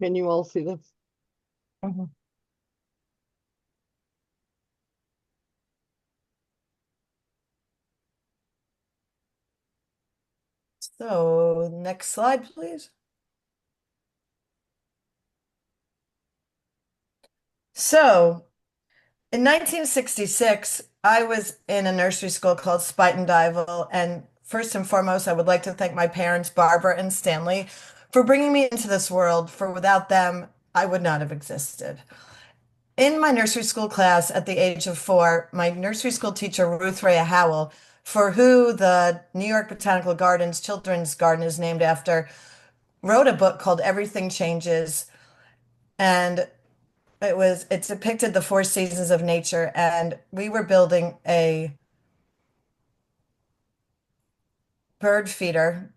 Can you all see this? Mhm. So, next slide, please. So, in 1966, I was in a nursery school called Spuyten Duyvil, and first and foremost, I would like to thank my parents, Barbara and Stanley, for bringing me into this world, for without them, I would not have existed. In my nursery school class at the age of 4, my nursery school teacher, Ruth Rea Howell, for who the New York Botanical Gardens Children's Garden is named after, wrote a book called Everything Changes. And it depicted the four seasons of nature. And we were building a bird feeder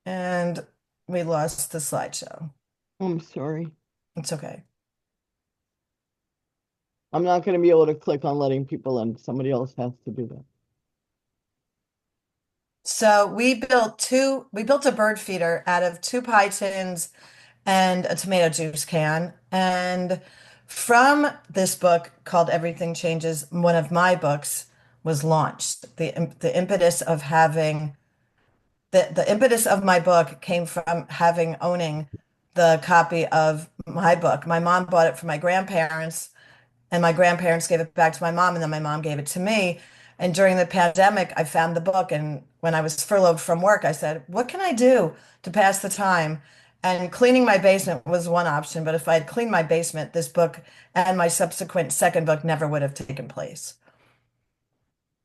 and we lost the slideshow. I'm sorry. It's okay. I'm not going to be able to click on letting people in. Somebody else has to do that. So we built a bird feeder out of two pie tins and a tomato juice can. And from this book called Everything Changes, one of my books was launched. The impetus of having the impetus of my book came from having owning the copy of my book. My mom bought it for my grandparents, and my grandparents gave it back to my mom, and then my mom gave it to me. And during the pandemic, I found the book. And when I was furloughed from work, I said, what can I do to pass the time? And cleaning my basement was one option. But if I had cleaned my basement, this book and my subsequent second book never would have taken place.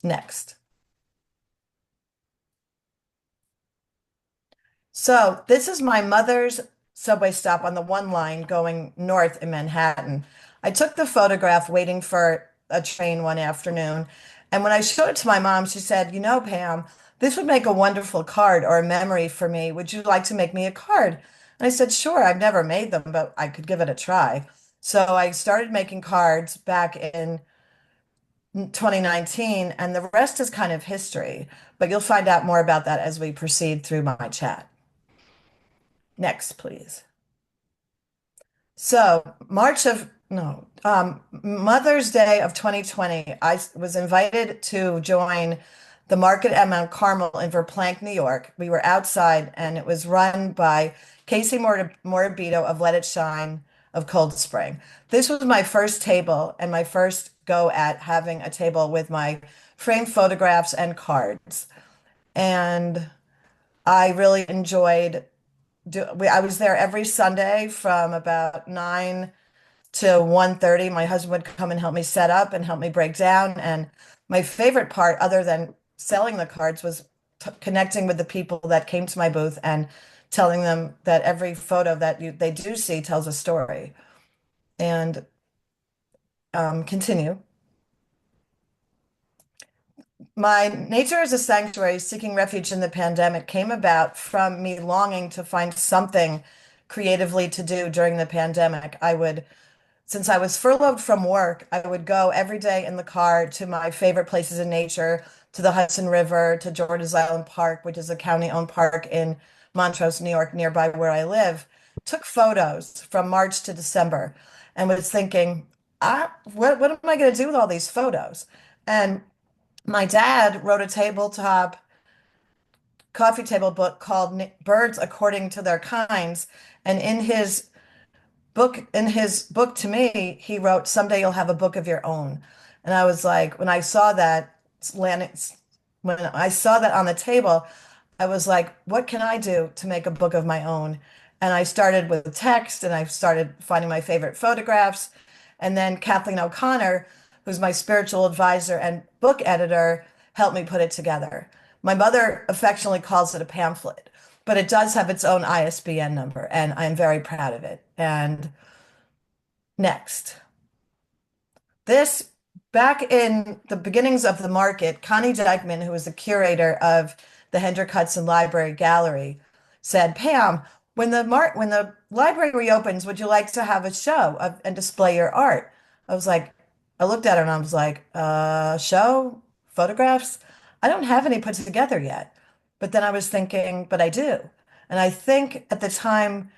Next. So this is my mother's subway stop on the one line going north in Manhattan. I took the photograph waiting for a train one afternoon. And when I showed it to my mom, she said, you know, Pam, this would make a wonderful card or a memory for me. Would you like to make me a card? And I said, sure, I've never made them, but I could give it a try. So I started making cards back in 2019, and the rest is kind of history. But you'll find out more about that as we proceed through my chat. Next, please. So, March of, no, Mother's Day of 2020, I was invited to join the market at Mount Carmel in Verplanck, New York. We were outside and it was run by Casey Morabito of Let It Shine of Cold Spring. This was my first table and my first go at having a table with my framed photographs and cards. And I really enjoyed I was there every Sunday from about 9 to 1:30. My husband would come and help me set up and help me break down. And my favorite part, other than selling the cards, was connecting with the people that came to my booth and telling them that every photo that they do see tells a story. And continue. My nature as a sanctuary, seeking refuge in the pandemic, came about from me longing to find something creatively to do during the pandemic. Since I was furloughed from work, I would go every day in the car to my favorite places in nature, to the Hudson River, to George's Island Park, which is a county-owned park in Montrose, New York, nearby where I live. Took photos from March to December and was thinking, what am I going to do with all these photos? And my dad wrote a tabletop coffee table book called Birds According to Their Kinds. And in his book to me, he wrote, "Someday you'll have a book of your own." And I was like, when I saw that on the table, I was like, what can I do to make a book of my own? And I started with text and I started finding my favorite photographs. And then Kathleen O'Connor, who's my spiritual advisor and book editor, helped me put it together. My mother affectionately calls it a pamphlet, but it does have its own ISBN number, and I'm very proud of it. And next. This, back in the beginnings of the market, Connie Dykman, who was the curator of the Hendrick Hudson Library Gallery, said, Pam, when the library reopens, would you like to have a show and display your art? I was like, I looked at her and I was like, show? Photographs? I don't have any put together yet. But then I was thinking, but I do. And I think at the time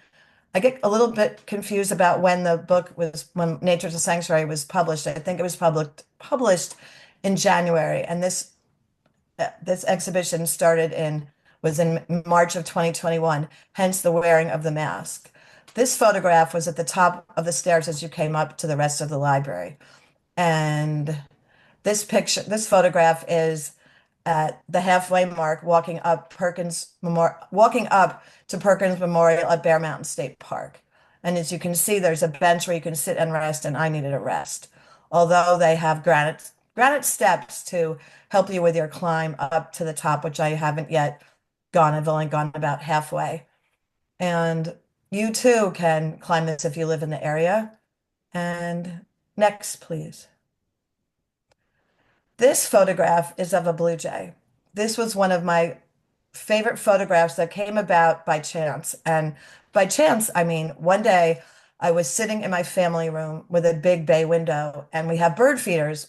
I get a little bit confused about when the book was, when Nature's a Sanctuary was published. I think it was published in January, and this exhibition started in was in March of 2021, hence the wearing of the mask. This photograph was at the top of the stairs as you came up to the rest of the library. And this photograph is at the halfway mark, walking up to Perkins Memorial at Bear Mountain State Park. And as you can see, there's a bench where you can sit and rest, and I needed a rest. Although they have granite steps to help you with your climb up to the top, which I haven't yet gone. I've only gone about halfway. And you too can climb this if you live in the area. And next, please. This photograph is of a blue jay. This was one of my favorite photographs that came about by chance. And by chance, I mean, one day I was sitting in my family room with a big bay window, and we have bird feeders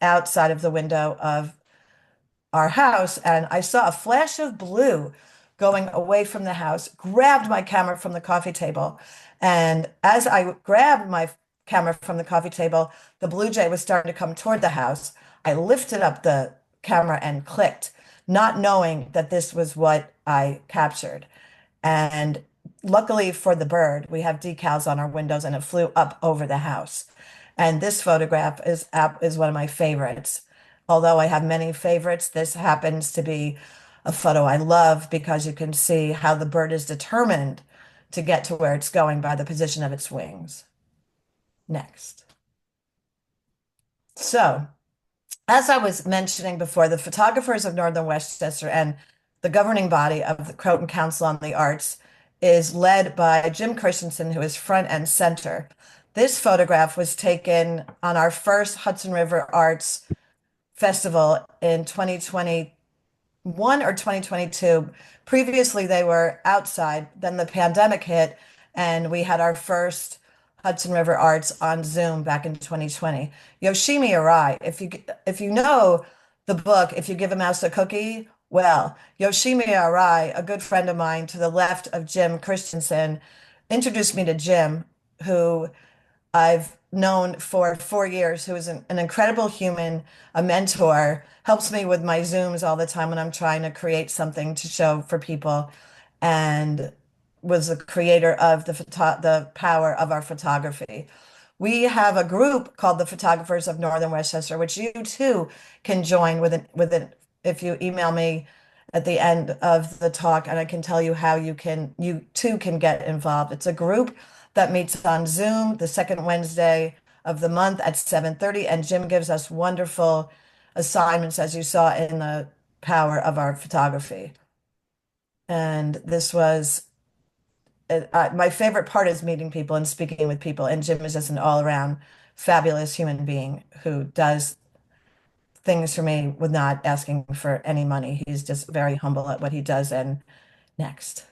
outside of the window of our house, and I saw a flash of blue going away from the house, grabbed my camera from the coffee table. And as I grabbed my camera from the coffee table, the blue jay was starting to come toward the house. I lifted up the camera and clicked, not knowing that this was what I captured. And luckily for the bird, we have decals on our windows and it flew up over the house. And this photograph is one of my favorites. Although I have many favorites, this happens to be a photo I love because you can see how the bird is determined to get to where it's going by the position of its wings. Next. So, as I was mentioning before, the photographers of Northern Westchester and the governing body of the Croton Council on the Arts is led by Jim Christensen, who is front and center. This photograph was taken on our first Hudson River Arts Festival in 2021 or 2022. Previously, they were outside. Then the pandemic hit, and we had our first Hudson River Arts on Zoom back in 2020. Yoshimi Arai, if you know the book, If You Give a Mouse a Cookie, well, Yoshimi Arai, a good friend of mine to the left of Jim Christensen, introduced me to Jim, who I've known for 4 years, who is an incredible human, a mentor, helps me with my Zooms all the time when I'm trying to create something to show for people, and was the creator of the power of our photography. We have a group called the Photographers of Northern Westchester, which you too can join with it if you email me at the end of the talk, and I can tell you how you too can get involved. It's a group that meets on Zoom the second Wednesday of the month at 7:30, and Jim gives us wonderful assignments, as you saw in the power of our photography. And this was my favorite part is meeting people and speaking with people. And Jim is just an all-around fabulous human being who does things for me with not asking for any money. He's just very humble at what he does. And next.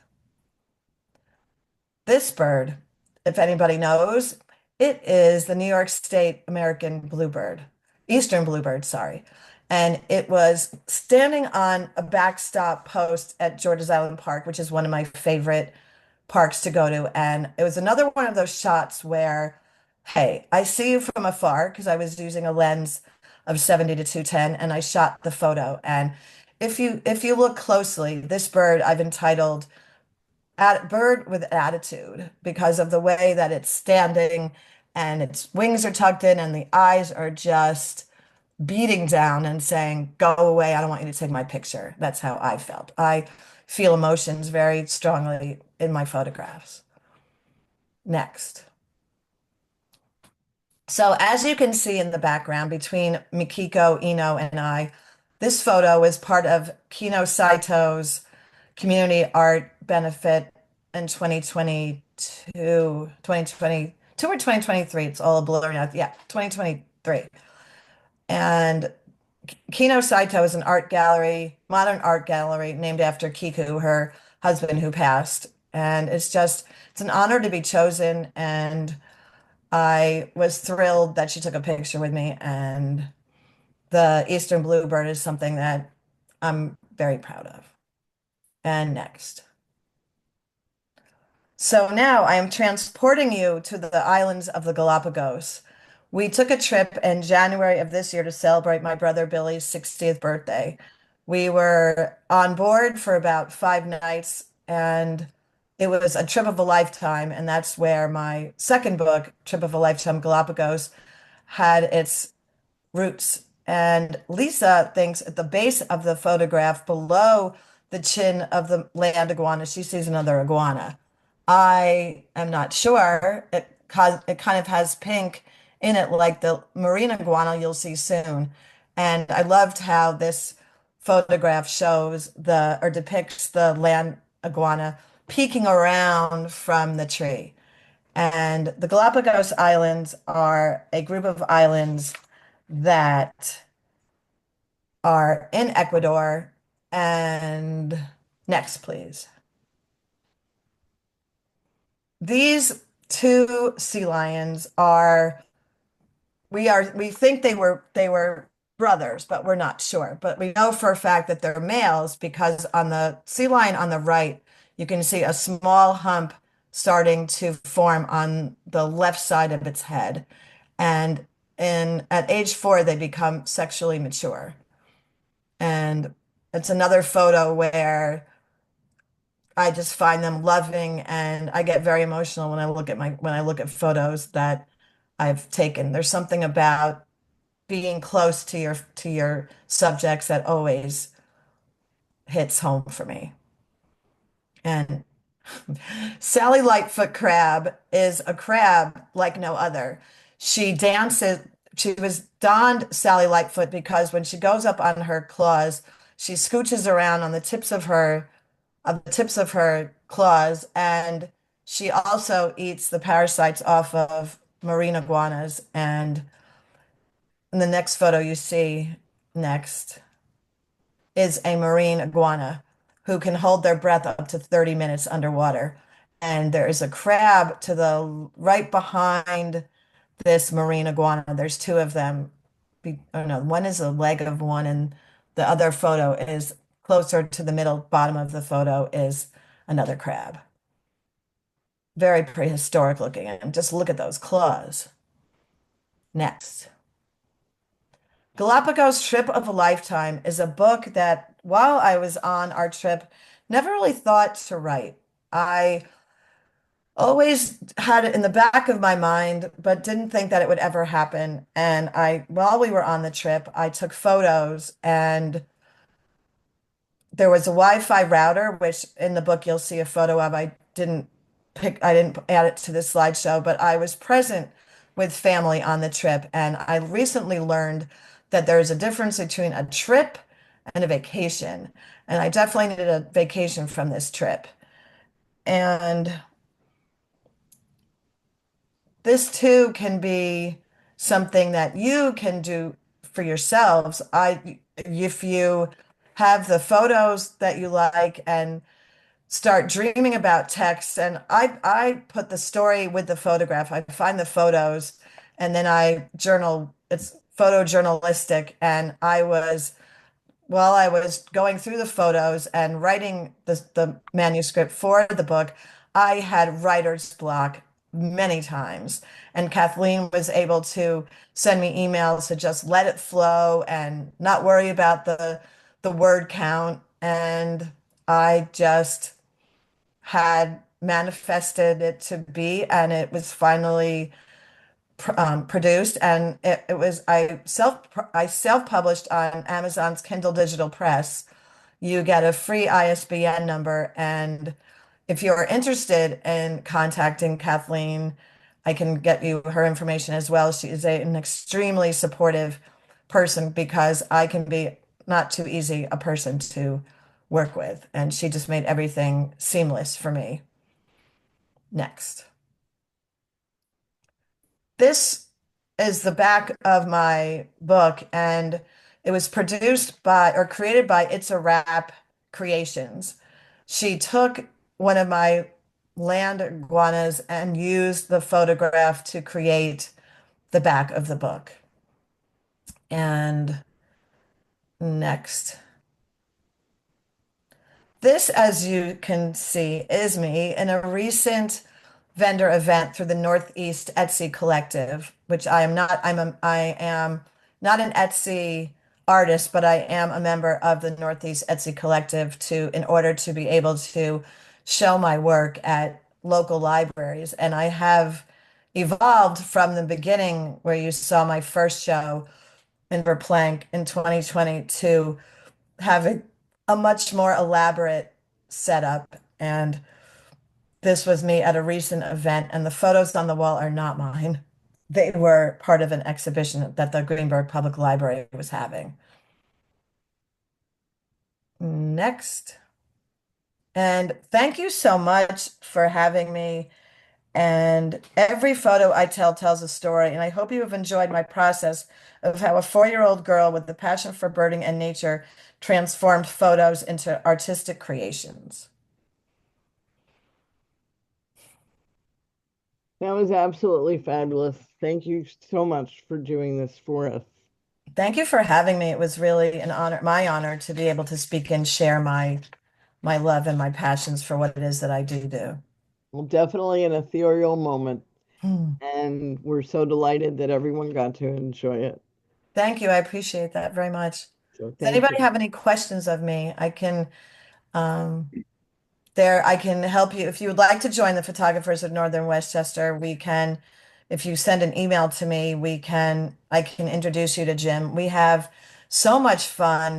This bird, if anybody knows, it is the New York State American bluebird, Eastern bluebird, sorry. And it was standing on a backstop post at George's Island Park, which is one of my favorite parks to go to. And it was another one of those shots where, hey, I see you from afar because I was using a lens of 70 to 210 and I shot the photo. And if you look closely, this bird I've entitled bird with attitude because of the way that it's standing and its wings are tucked in and the eyes are just beating down and saying, "Go away, I don't want you to take my picture." That's how I felt. I feel emotions very strongly in my photographs. Next. So as you can see in the background between Mikiko, Ino, and I, this photo is part of Kino Saito's community art benefit in 2022, 2022 or 2023. It's all a blur now. Yeah, 2023. And Kino Saito is an art gallery, modern art gallery named after Kiku, her husband who passed. And it's an honor to be chosen. And I was thrilled that she took a picture with me. And the Eastern Bluebird is something that I'm very proud of. And next. So now I am transporting you to the islands of the Galapagos. We took a trip in January of this year to celebrate my brother Billy's 60th birthday. We were on board for about 5 nights, and it was a trip of a lifetime. And that's where my second book, Trip of a Lifetime Galapagos, had its roots. And Lisa thinks at the base of the photograph below the chin of the land iguana, she sees another iguana. I am not sure. It kind of has pink in it, like the marine iguana you'll see soon. And I loved how this photograph shows the or depicts the land iguana peeking around from the tree. And the Galapagos Islands are a group of islands that are in Ecuador. And next, please. These two sea lions are we think they were brothers, but we're not sure. But we know for a fact that they're males because on the sea lion on the right, you can see a small hump starting to form on the left side of its head. And in at age 4, they become sexually mature. And it's another photo where I just find them loving and I get very emotional when I look at photos that I've taken. There's something about being close to your subjects that always hits home for me. And Sally Lightfoot Crab is a crab like no other. She dances, she was donned Sally Lightfoot because when she goes up on her claws, she scooches around on the tips of her claws, and she also eats the parasites off of marine iguanas. And in the next photo you see next is a marine iguana who can hold their breath up to 30 minutes underwater. And there is a crab to the right behind this marine iguana. There's two of them. Oh no, one is a leg of one, and the other photo is closer to the middle bottom of the photo is another crab. Very prehistoric looking. And just look at those claws. Next. Galapagos Trip of a Lifetime is a book that, while I was on our trip, never really thought to write. I always had it in the back of my mind, but didn't think that it would ever happen. And while we were on the trip, I took photos, and there was a Wi-Fi router, which in the book you'll see a photo of. I didn't add it to this slideshow, but I was present with family on the trip. And I recently learned that there's a difference between a trip and a vacation. And I definitely needed a vacation from this trip. And this too can be something that you can do for yourselves. If you have the photos that you like and start dreaming about text, and I put the story with the photograph. I find the photos and then I journal. It's photojournalistic, and while I was going through the photos and writing the manuscript for the book, I had writer's block many times. And Kathleen was able to send me emails to just let it flow and not worry about the word count. And I just had manifested it to be, and it was finally produced, and it was I self-published on Amazon's Kindle Digital Press. You get a free ISBN number, and if you're interested in contacting Kathleen, I can get you her information as well. She is an extremely supportive person because I can be not too easy a person to work with, and she just made everything seamless for me. Next. This is the back of my book, and it was produced by or created by It's a Wrap Creations. She took one of my land iguanas and used the photograph to create the back of the book. And next. This, as you can see, is me in a recent vendor event through the Northeast Etsy Collective, which I am not an Etsy artist, but I am a member of the Northeast Etsy Collective in order to be able to show my work at local libraries. And I have evolved from the beginning where you saw my first show in Verplank in 2020 to having a much more elaborate setup. And this was me at a recent event, and the photos on the wall are not mine. They were part of an exhibition that the Greenberg Public Library was having. Next. And thank you so much for having me. And every photo I tell tells a story. And I hope you have enjoyed my process of how a 4-year-old girl with a passion for birding and nature transformed photos into artistic creations. That was absolutely fabulous. Thank you so much for doing this for us. Thank you for having me. It was really an honor, my honor, to be able to speak and share my love and my passions for what it is that I do. Well, definitely an ethereal moment, Hmm. and we're so delighted that everyone got to enjoy it. Thank you. I appreciate that very much. So Does thank anybody you. have any questions of me? Um, I can help you. If you would like to join the Photographers of Northern Westchester, if you send an email to me, I can introduce you to Jim. We have so much fun